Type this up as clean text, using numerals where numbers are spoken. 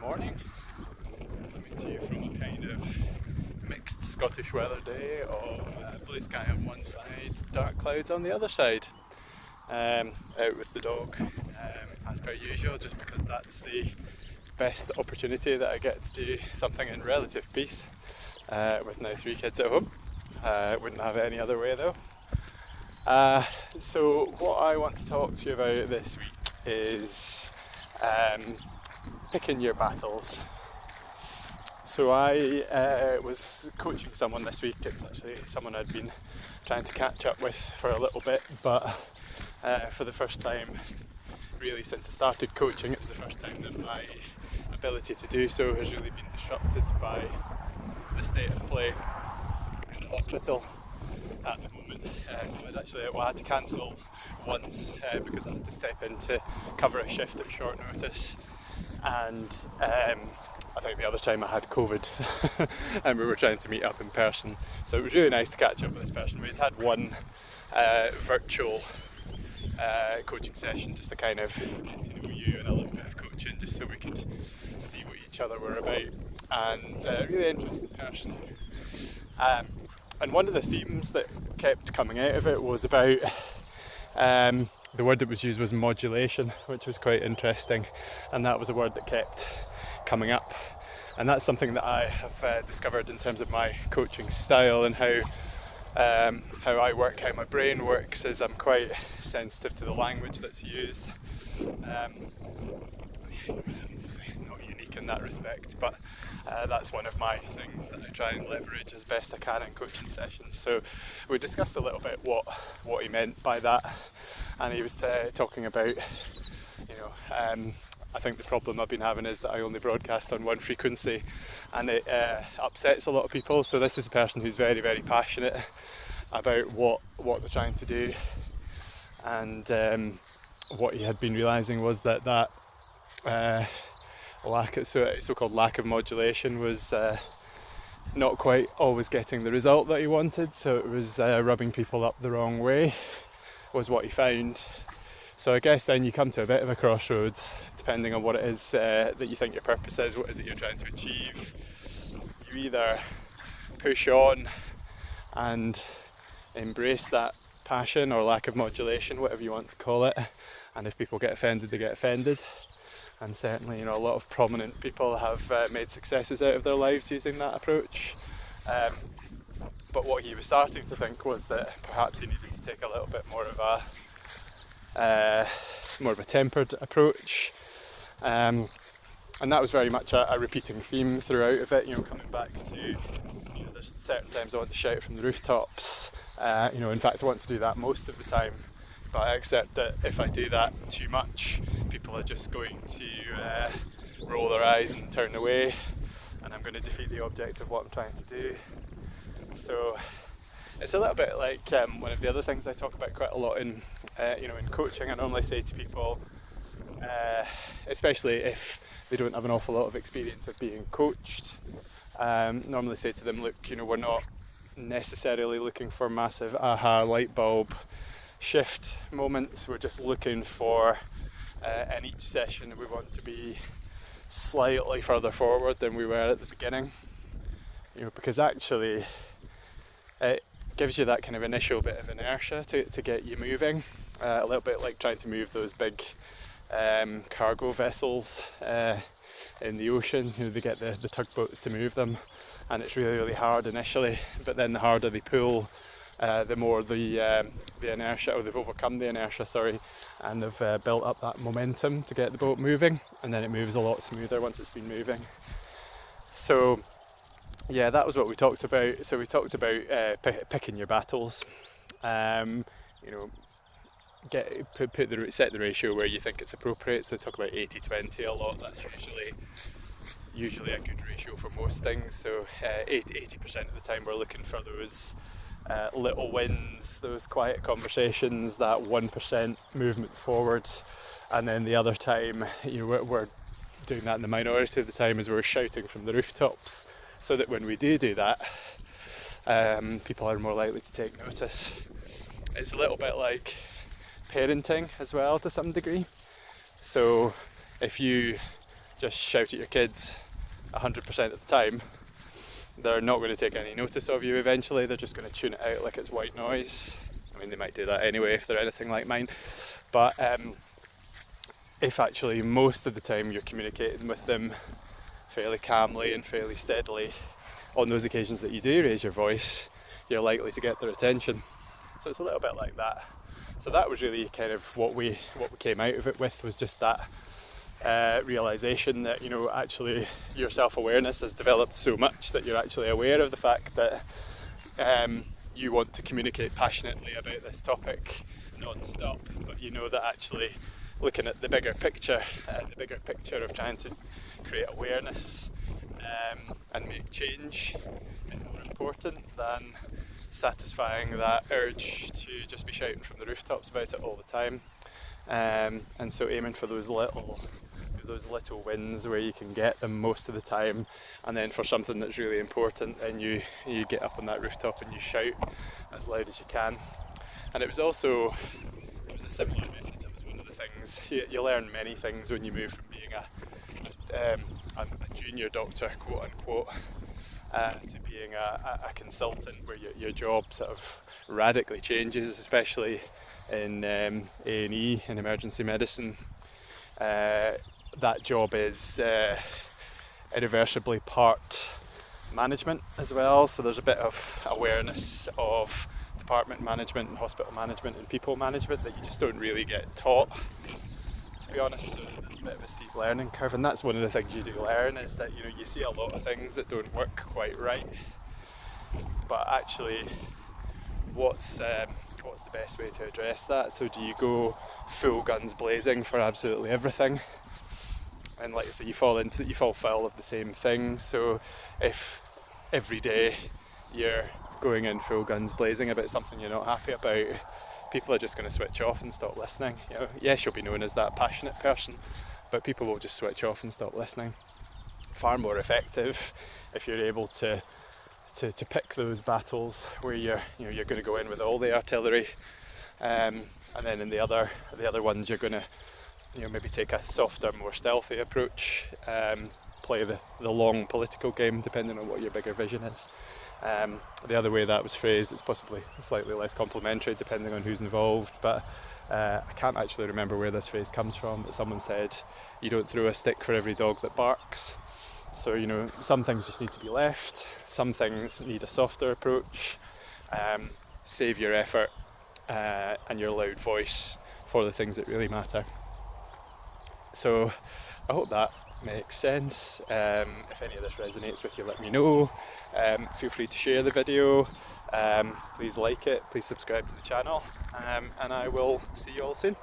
morning. Coming to you from a kind of mixed Scottish weather day of blue sky on one side, dark clouds on the other side. Out with the dog, as per usual, just because that's the best opportunity that I get to do something in relative peace with now 3 kids at home. Wouldn't have it any other way though. So what I want to talk to you about this week is picking your battles. So I was coaching someone this week. It was actually someone I'd been trying to catch up with for a little bit, but for the first time really since I started coaching, it was the first time that my ability to do so has really been disrupted by the state of play in the hospital at the moment. So I had to cancel once because I had to step in to cover a shift at short notice, and I think the other time I had COVID and we were trying to meet up in person. So it was really nice to catch up with this person. We'd had one virtual coaching session just to kind of get to know you and a little bit of coaching, just so we could see what each other were about. And really interesting person. And one of the themes that kept coming out of it was about the word that was used was modulation, which was quite interesting, and that was a word that kept coming up. And that's something that I have discovered in terms of my coaching style and how I work, how my brain works, is I'm quite sensitive to the language that's used. Obviously not unique in that respect, but that's one of my things that I try and leverage as best I can in coaching sessions. So we discussed a little bit what he meant by that, and he was talking about, I think the problem I've been having is that I only broadcast on one frequency, and it upsets a lot of people. So this is a person who's very, very passionate about what they're trying to do, and what he had been realising was that so-called lack of modulation was not quite always getting the result that he wanted. So it was rubbing people up the wrong way, was what he found. So I guess then you come to a bit of a crossroads, depending on what it is that you think your purpose is, what is it you're trying to achieve. You either push on and embrace that passion or lack of modulation, whatever you want to call it, and if people get offended, they get offended. And certainly, a lot of prominent people have made successes out of their lives using that approach. But what he was starting to think was that perhaps he needed to take a little bit more of a tempered approach, and that was very much a repeating theme throughout of it. Coming back to, there's certain times I want to shout from the rooftops. In fact, I want to do that most of the time, but I accept that if I do that too much, people are just going to roll their eyes and turn away, and I'm going to defeat the object of what I'm trying to do. So it's a little bit like one of the other things I talk about quite a lot in coaching. I normally say to people, especially if they don't have an awful lot of experience of being coached, normally say to them, look, we're not necessarily looking for massive aha light bulb shift moments. We're just looking for in each session we want to be slightly further forward than we were at the beginning, because actually it gives you that kind of initial bit of inertia to get you moving, a little bit like trying to move those big cargo vessels in the ocean. They get the tugboats to move them, and it's really, really hard initially, but then the harder they pull, the more the inertia, or they've overcome the inertia, and they've built up that momentum to get the boat moving, and then it moves a lot smoother once it's been moving. So yeah, that was what we talked about. So we talked about picking your battles. Set the ratio where you think it's appropriate. So talk about 80-20 a lot. That's usually a good ratio for most things. So 80% of the time we're looking for those little wins, those quiet conversations, that 1% movement forward, and then the other time, we're doing that in the minority of the time as we're shouting from the rooftops, so that when we do that, people are more likely to take notice. It's a little bit like parenting as well, to some degree. So if you just shout at your kids 100% of the time, they're not going to take any notice of you eventually. They're just going to tune it out like it's white noise. I mean, they might do that anyway if they're anything like mine. But if actually most of the time you're communicating with them fairly calmly and fairly steadily, on those occasions that you do raise your voice, you're likely to get their attention. So it's a little bit like that. So that was really kind of what we came out of it with, was just that realization that, you know, actually your self-awareness has developed so much that you're actually aware of the fact that you want to communicate passionately about this topic non-stop, but you know that actually looking at the bigger picture of trying to create awareness and make change is more important than satisfying that urge to just be shouting from the rooftops about it all the time. And so aiming for those little wins where you can get them most of the time, and then for something that's really important, then you get up on that rooftop and you shout as loud as you can. And it was a similar message. It was one of the things you learn many things when you move from being a junior doctor, quote unquote, to being a consultant, where your job sort of radically changes, especially in A&E, in emergency medicine. That job is irreversibly part management as well, so there's a bit of awareness of department management and hospital management and people management that you just don't really get taught, to be honest. So there's a bit of a steep learning curve, and that's one of the things you do learn, is that, you know, you see a lot of things that don't work quite right, but actually what's the best way to address that? So do you go full guns blazing for absolutely everything? And like I say, you fall foul of the same thing. So if every day you're going in full guns blazing about something you're not happy about, people are just going to switch off and stop listening. You know, yes, you'll be known as that passionate person, but people will just switch off and stop listening. Far more effective if you're able to pick those battles where you're going to go in with all the artillery, and then in the other ones you're going to, you know, maybe take a softer, more stealthy approach, play the long political game depending on what your bigger vision is. The other way that was phrased, it's possibly slightly less complimentary depending on who's involved, but I can't actually remember where this phrase comes from, but someone said, you don't throw a stick for every dog that barks. So, you know, some things just need to be left, some things need a softer approach. Save your effort and your loud voice for the things that really matter. So I hope that makes sense. If any of this resonates with you, let me know. Feel free to share the video. Please like it, please subscribe to the channel, and I will see you all soon.